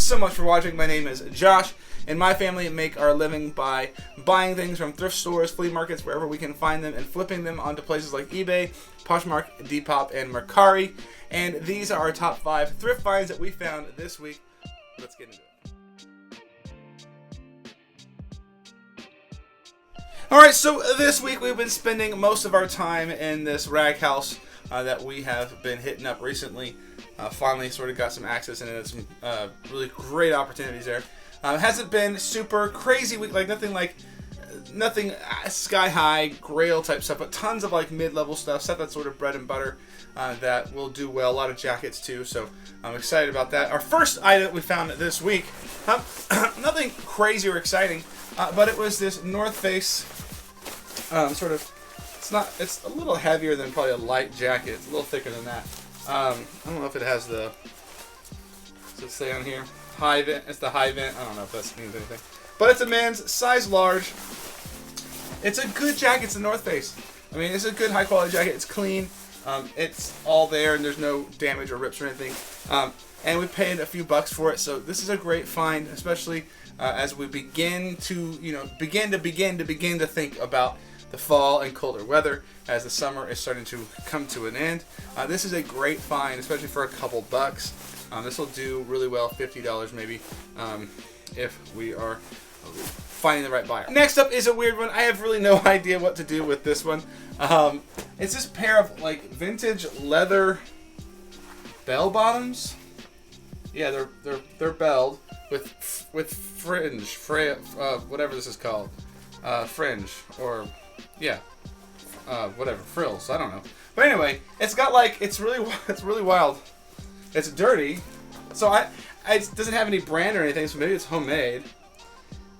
so much for watching. My name is Josh, and my family make our living by buying things from thrift stores, flea markets, wherever we can find them, and flipping them onto places like eBay, Poshmark, Depop, and Mercari. And these are our top 5 thrift finds that we found this week. Let's get into it. Alright, so this week we've been spending most of our time in this rag house that we have been hitting up recently. Finally sort of got some access and had some really great opportunities there. It hasn't been super crazy week, nothing sky high grail type stuff, but tons of like mid-level stuff that's sort of bread and butter that will do well. A lot of jackets too, so I'm excited about that. Our first item that we found this week, nothing crazy or exciting, but it was this North Face it's a little heavier than probably a light jacket. It's a little thicker than that. I don't know if it has the, does it say on here? High vent. It's the high vent. I don't know if that means anything. But it's a men's size large. It's a good jacket. It's a North Face. I mean, it's a good high quality jacket. It's clean. It's all there and there's no damage or rips or anything. And we paid a few bucks for it. So this is a great find, especially as we begin to think about the fall and colder weather as the summer is starting to come to an end. This is a great find, especially for a couple bucks. This will do really well, $50 maybe, if we are finding the right buyer. Next up is a weird one. I have really no idea what to do with this one. It's this pair of like vintage leather bell bottoms. Yeah, they're belled with fringe, whatever this is called, fringe or yeah, whatever, frills. I don't know. But anyway, it's got like it's really wild. It's dirty, so it doesn't have any brand or anything, so maybe it's homemade.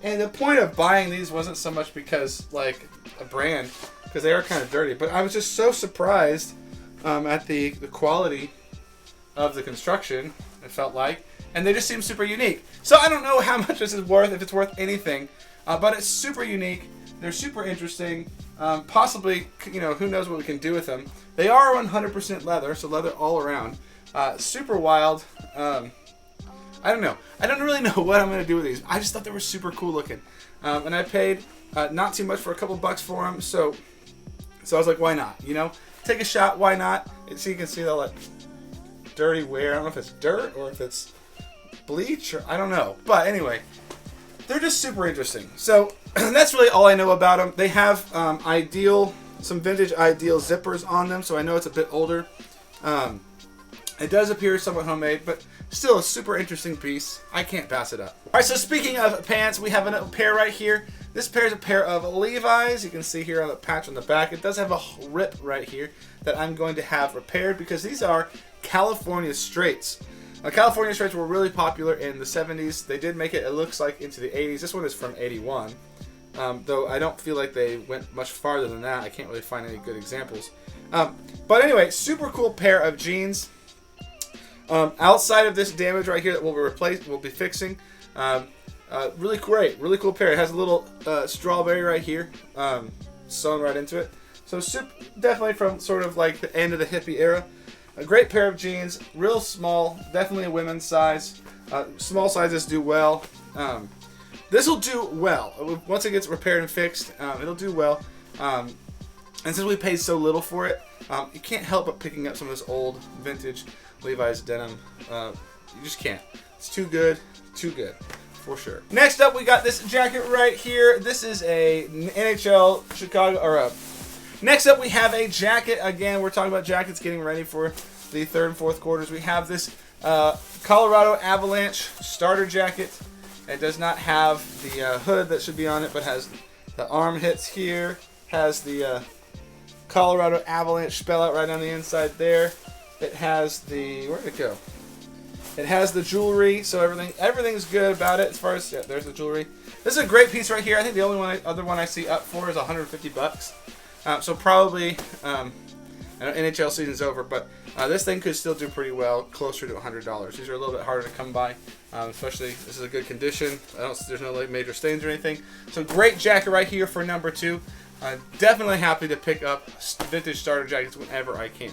And the point of buying these wasn't so much because like a brand, because they are kind of dirty, but I was just so surprised at the quality of the construction. It felt like, and they just seem super unique. So I don't know how much this is worth, if it's worth anything, but it's super unique. They're super interesting. Possibly, who knows what we can do with them. They are 100% leather, so leather all around. Super wild. I don't know. I don't really know what I'm going to do with these. I just thought they were super cool looking. And I paid not too much for a couple bucks for them. So I was like, why not? Take a shot. Why not? So you can see all that dirty wear. I don't know if it's dirt or if it's bleach or I don't know. But anyway, they're just super interesting. So that's really all I know about them. They have some vintage Ideal zippers on them. So I know it's a bit older. It does appear somewhat homemade, but still a super interesting piece. I can't pass it up. Alright, so speaking of pants, we have a pair right here. This pair is a pair of Levi's. You can see here on the patch on the back. It does have a rip right here that I'm going to have repaired because these are California straights. California straights were really popular in the 70s. They did make it looks like into the 80s. This one is from 81. Though I don't feel like they went much farther than that. I can't really find any good examples. But anyway, super cool pair of jeans. Outside of this damage right here that we'll be fixing, really great, really cool pair. It has a little strawberry right here, sewn right into it. So definitely from sort of like the end of the hippie era. A great pair of jeans, real small, definitely a women's size. Small sizes do well. This will do well once it gets repaired and fixed. It'll do well. And since we paid so little for it, you can't help but picking up some of this old vintage Levi's denim. You just can't. It's too good, for sure. Next up, we got this jacket right here. This is a NHL Chicago, next up we have a jacket. Again, we're talking about jackets getting ready for the third and fourth quarters. We have this Colorado Avalanche starter jacket. It does not have the hood that should be on it, but has the arm hits here, has the Colorado Avalanche spell out right on the inside there. It has where'd it go? It has the jewelry, so everything's good about it as far as, there's the jewelry. This is a great piece right here. I think the only other one I see up for is 150 bucks. So probably, I know NHL season's over, but this thing could still do pretty well, closer to $100. These are a little bit harder to come by, especially this is a good condition. There's no like major stains or anything. So great jacket right here for number 2. Definitely happy to pick up vintage starter jackets whenever I can.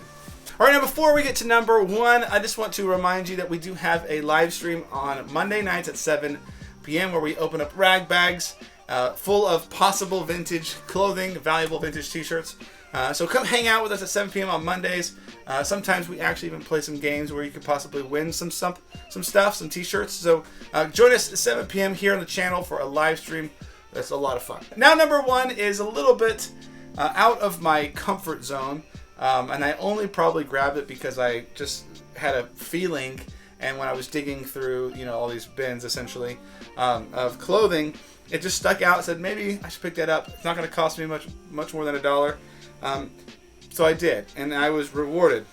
All right, now before we get to number 1, I just want to remind you that we do have a live stream on Monday nights at 7 p.m. where we open up rag bags full of possible vintage clothing, valuable vintage t-shirts. So come hang out with us at 7 p.m. on Mondays. Sometimes we actually even play some games where you could possibly win some stuff, some t-shirts. So join us at 7 p.m. here on the channel for a live stream. That's a lot of fun. Now number 1 is a little bit out of my comfort zone. And I only probably grabbed it because I just had a feeling, and when I was digging through, all these bins essentially of clothing, it just stuck out. I said maybe I should pick that up. It's not going to cost me much more than $1. So I did, and I was rewarded.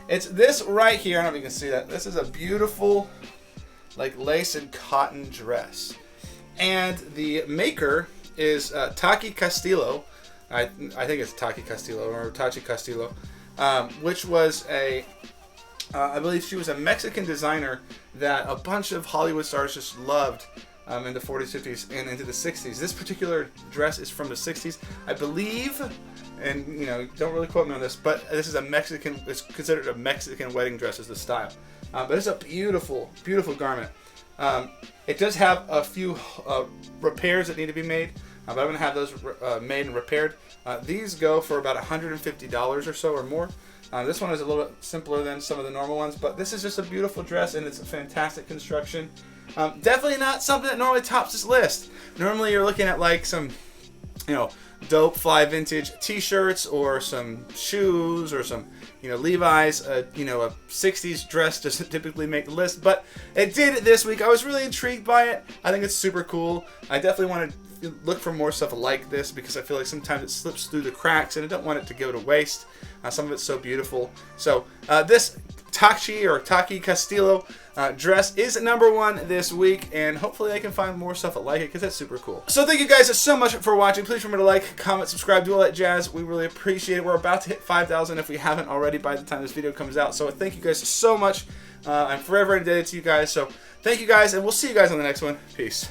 It's this right here. I don't know if you can see that. This is a beautiful, like, lace and cotton dress, and the maker is Taki Castillo. I think it's Taki Castillo or Tachi Castillo, which was I believe she was a Mexican designer that a bunch of Hollywood stars just loved in the 40s, 50s, and into the 60s. This particular dress is from the 60s, I believe, and don't really quote me on this, but this is it's considered a Mexican wedding dress is the style. But it's a beautiful, beautiful garment. It does have a few repairs that need to be made. But I'm going to have those made and repaired. These go for about $150 or so or more. This one is a little bit simpler than some of the normal ones, but this is just a beautiful dress, and it's a fantastic construction. Definitely not something that normally tops this list. Normally you're looking at like some, dope fly vintage t-shirts or some shoes or some, Levi's. A 60s dress doesn't typically make the list, but it did this week. I was really intrigued by it. I think it's super cool. I definitely want to look for more stuff like this because I feel like sometimes it slips through the cracks, and I don't want it to go to waste. Some of it's so beautiful. So this Taki Castillo dress is number 1 this week, and hopefully I can find more stuff like it because that's super cool. So thank you guys so much for watching. Please remember to like, comment, subscribe, do all that jazz. We really appreciate it. We're about to hit 5,000 if we haven't already by the time this video comes out. So thank you guys so much. I'm forever indebted to you guys. So thank you guys, and we'll see you guys on the next one. Peace.